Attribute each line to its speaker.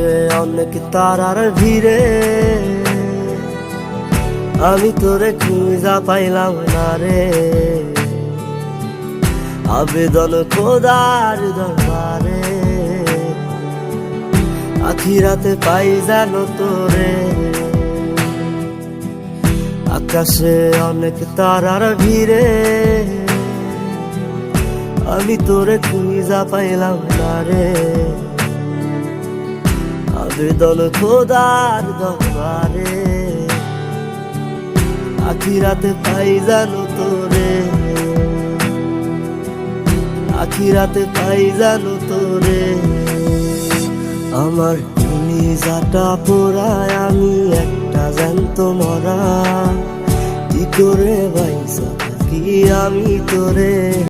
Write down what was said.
Speaker 1: আকাশে অনেক তারার ভিড়ে আমি তোরে খুঁজা পাইলাম না রে। আবেদন খোদার দরবারে, আখিরাতে পাই জানো তোরে। আকাশে অনেক তারার ভিড়ে আমি তোরে খুঁজা পাইলাম না রে। আবেদন খোদার দরবারে, আখিরাতে পাই জানো তোরে। আখিরাতে পাই জানো তোরে। আমার কলিজাটা পোড়ায় আমি একটা জ্যান্ত মরা, কি করে বাইসা থাকি আমি তোরে।